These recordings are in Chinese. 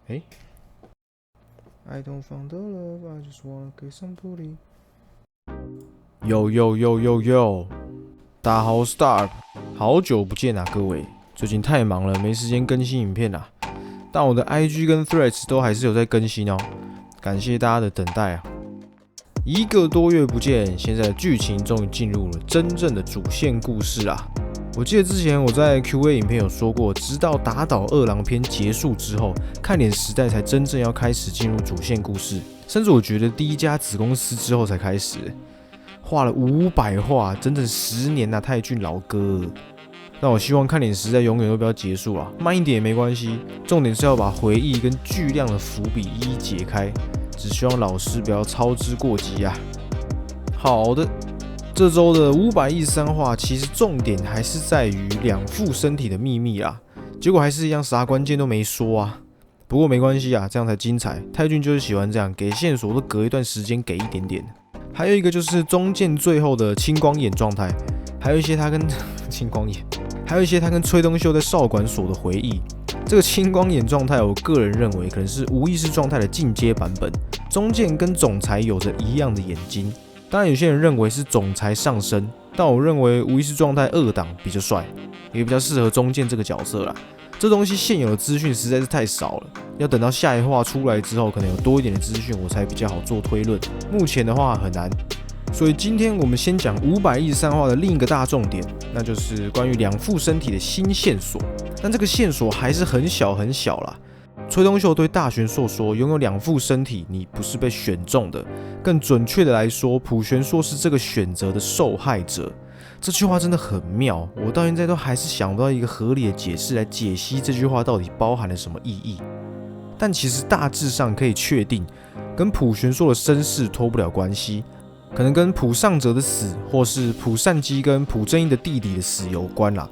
哎，I don't find the love, I just wanna get some booty。yo，大家好，我是 Stark， 好久不见啊，各位，最近太忙了，没时间更新影片啊。但我的 IG 跟 Threads 都还是有在更新哦，感谢大家的等待啊。1个多月不见，现在的剧情终于进入了真正的主线故事啊。我记得之前我在 QA 影片有说过，直到打倒二郎篇结束之后，看脸时代才真正要开始进入主线故事，甚至我觉得第一家子公司之后才开始，画了500话，整整10年啊，泰俊老哥。但我希望看脸时代永远都不要结束啊，慢一点也没关系，重点是要把回忆跟巨量的伏笔一一解开，只希望老师不要操之过急啊。好的。这周的513话，其实重点还是在于两副身体的秘密啊，结果还是一样啥关键都没说啊。不过没关系啊，这样才精彩。泰俊就是喜欢这样，给线索都隔一段时间给一点点。还有一个就是中剑最后的青光眼状态，还有一些他跟青光眼，还有一些他跟崔东秀在少管所的回忆。这个青光眼状态，我个人认为可能是无意识状态的进阶版本。中剑跟总裁有着一样的眼睛。当然，有些人认为是总裁上身，但我认为无意识状态2档比较帅，也比较适合中剑这个角色啦。这东西现有的资讯实在是太少了，要等到下一话出来之后，可能有多一点的资讯，我才比较好做推论。目前的话很难，所以今天我们先讲513话的另一个大重点，那就是关于两副身体的新线索。但这个线索还是很小很小啦。崔东秀对大玄硕说：“拥有两副身体，你不是被选中的。更准确的来说，朴玄硕是这个选择的受害者。”这句话真的很妙，我到现在都还是想不到一个合理的解释来解析这句话到底包含了什么意义。但其实大致上可以确定，跟朴玄硕的身世脱不了关系，可能跟朴尚哲的死，或是朴善基跟朴正英的弟弟的死有关啦。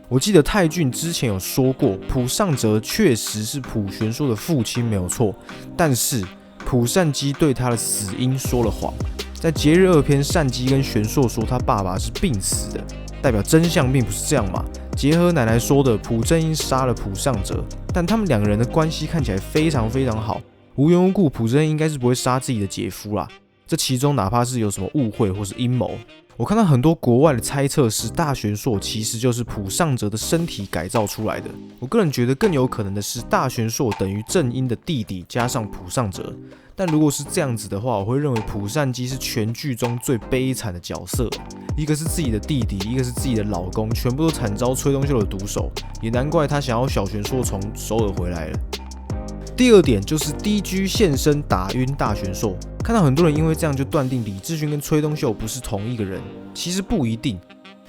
我记得泰俊之前有说过，朴尚哲确实是朴玄硕的父亲没有错，但是朴善基对他的死因说了谎。在节日2篇，善基跟玄硕说他爸爸是病死的，代表真相并不是这样嘛。结合奶奶说的，朴正英杀了朴尚哲，但他们2个人的关系看起来非常非常好，无缘无故朴正英应该是不会杀自己的姐夫啦。这其中哪怕是有什么误会或是阴谋，我看到很多国外的猜测是大玄硕其实就是朴尚哲的身体改造出来的。我个人觉得更有可能的是大玄硕等于正英的弟弟加上朴尚哲。但如果是这样子的话，我会认为朴善基是全剧中最悲惨的角色，一个是自己的弟弟，一个是自己的老公，全部都惨遭崔东秀的毒手，也难怪他想要小玄硕从首尔回来了。第二点就是 DG 现身打晕大玄硕，看到很多人因为这样就断定李智勋跟崔东秀不是同一个人，其实不一定。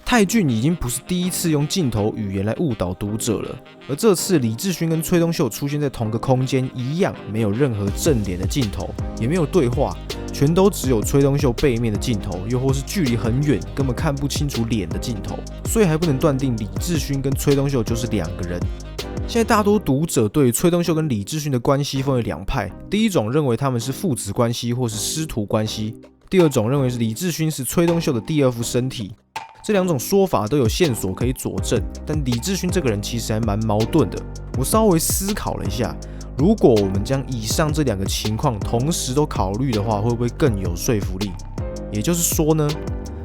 泰俊已经不是第一次用镜头语言来误导读者了，而这次李智勋跟崔东秀出现在同个空间一样，没有任何正脸的镜头，也没有对话，全都只有崔东秀背面的镜头，又或是距离很远根本看不清楚脸的镜头，所以还不能断定李智勋跟崔东秀就是2个人。现在大多读者对于崔东秀跟李智勋的关系分为2派，第一种认为他们是父子关系或是师徒关系，第二种认为是李智勋是崔东秀的第2副身体。这2种说法都有线索可以佐证，但李智勋这个人其实还蛮矛盾的。我稍微思考了一下，如果我们将以上这2个情况同时都考虑的话，会不会更有说服力？也就是说呢，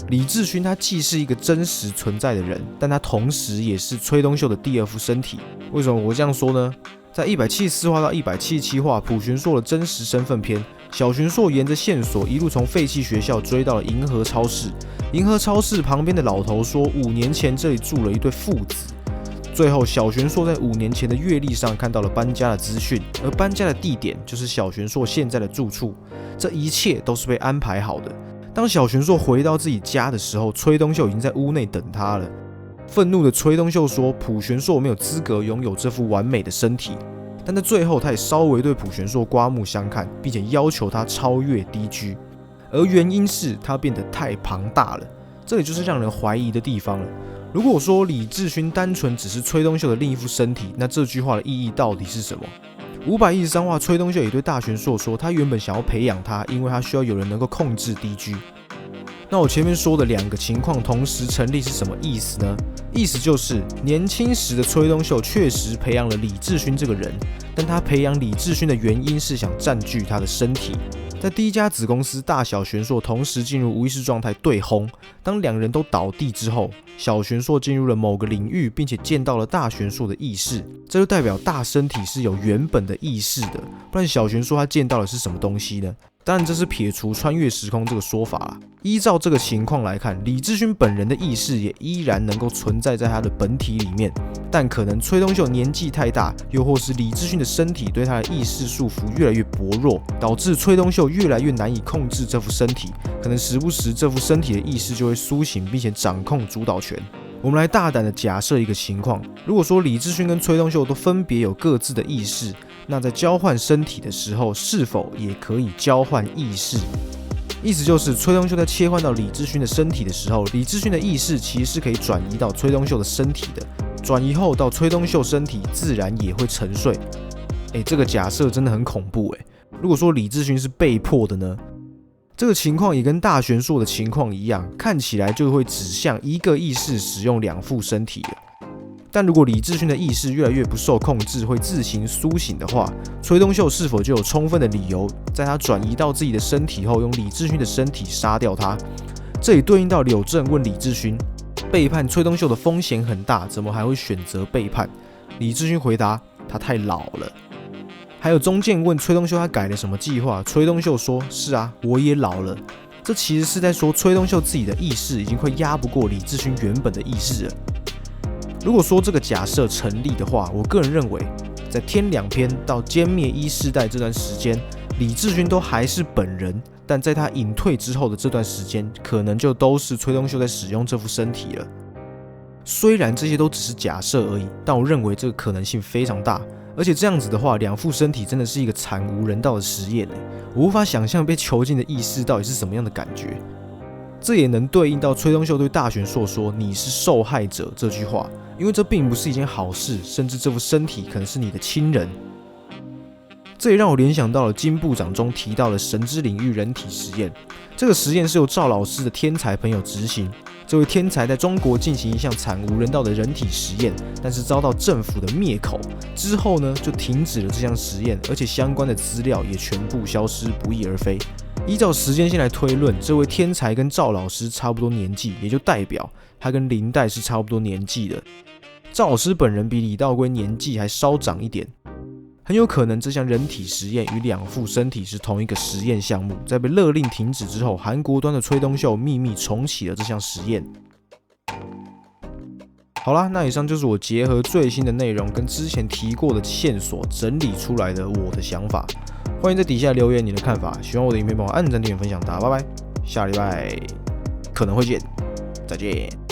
李智勋他既是一个真实存在的人，但他同时也是崔东秀的第2副身体。为什么我这样说呢？在174话到177话，朴玄硕的真实身份篇，小玄硕沿着线索一路从废弃学校追到了银河超市。银河超市旁边的老头说，5年前这里住了一对父子。最后，小玄硕在5年前的月历上看到了搬家的资讯，而搬家的地点就是小玄硕现在的住处。这一切都是被安排好的。当小玄硕回到自己家的时候，崔东秀已经在屋内等他了。愤怒的崔东秀说，朴玄硕没有资格拥有这副完美的身体。但在最后，他也稍微对朴玄硕刮目相看，并且要求他超越 DG。而原因是他变得太庞大了，这里就是让人怀疑的地方了。如果说李智勋单纯只是崔东秀的另一副身体，那这句话的意义到底是什么？513话，崔东秀也对大玄硕说，他原本想要培养他，因为他需要有人能够控制 DG。那我前面说的2个情况同时成立是什么意思呢？意思就是年轻时的崔东秀确实培养了李志勋这个人，但他培养李志勋的原因是想占据他的身体。在第一家子公司大小玄硕同时进入无意识状态对轰，当2人都倒地之后，小玄硕进入了某个领域，并且见到了大玄硕的意识，这就代表大身体是有原本的意识的，不然小玄硕他见到的是什么东西呢？当然，这是撇除穿越时空这个说法啦。依照这个情况来看，李志勋本人的意识也依然能够存在在他的本体里面，但可能崔东秀年纪太大，又或是李志勋的身体对他的意识束缚越来越薄弱，导致崔东秀越来越难以控制这副身体，可能时不时这副身体的意识就会苏醒，并且掌控主导权。我们来大胆的假设一个情况，如果说李志勋跟崔东秀都分别有各自的意识，那在交换身体的时候，是否也可以交换意识？意思就是崔东秀在切换到李志勋的身体的时候，李志勋的意识其实是可以转移到崔东秀的身体的，转移后到崔东秀身体自然也会沉睡。这个假设真的很恐怖如果说李志勋是被迫的呢？这个情况也跟大玄硕的情况一样，看起来就会指向一个意识使用2副身体了。但如果李志勋的意识越来越不受控制，会自行苏醒的话，崔东秀是否就有充分的理由，在他转移到自己的身体后，用李志勋的身体杀掉他？这也对应到柳正问李志勋，背叛崔东秀的风险很大，怎么还会选择背叛？李志勋回答，他太老了。还有中建问崔东秀他改了什么计划，崔东秀说，是啊，我也老了。这其实是在说崔东秀自己的意识已经快压不过李志勋原本的意识了。如果说这个假设成立的话，我个人认为，在天2篇到歼灭1世代这段时间，李志勋都还是本人，但在他隐退之后的这段时间，可能就都是崔东秀在使用这副身体了。虽然这些都只是假设而已，但我认为这个可能性非常大。而且这样子的话，2副身体真的是一个惨无人道的实验我无法想象被囚禁的意识到底是什么样的感觉。这也能对应到崔东秀对大玄硕说“你是受害者”这句话，因为这并不是一件好事，甚至这副身体可能是你的亲人。这也让我联想到了金部长中提到的神之领域人体实验。这个实验是由赵老师的天才朋友执行。这位天才在中国进行一项惨无人道的人体实验，但是遭到政府的灭口。之后呢，就停止了这项实验，而且相关的资料也全部消失，不翼而飞。依照时间线来推论，这位天才跟赵老师差不多年纪，也就代表他跟林黛是差不多年纪的。赵老师本人比李道龟年纪还稍长一点。很有可能这项人体实验与2副身体是同一个实验项目，在被勒令停止之后，韩国端的崔东秀秘密重启了这项实验。好啦，那以上就是我结合最新的内容跟之前提过的线索整理出来的我的想法。欢迎在底下留言你的看法，喜欢我的影片帮我按赞、订阅、分享，大家拜拜，下礼拜可能会见，再见。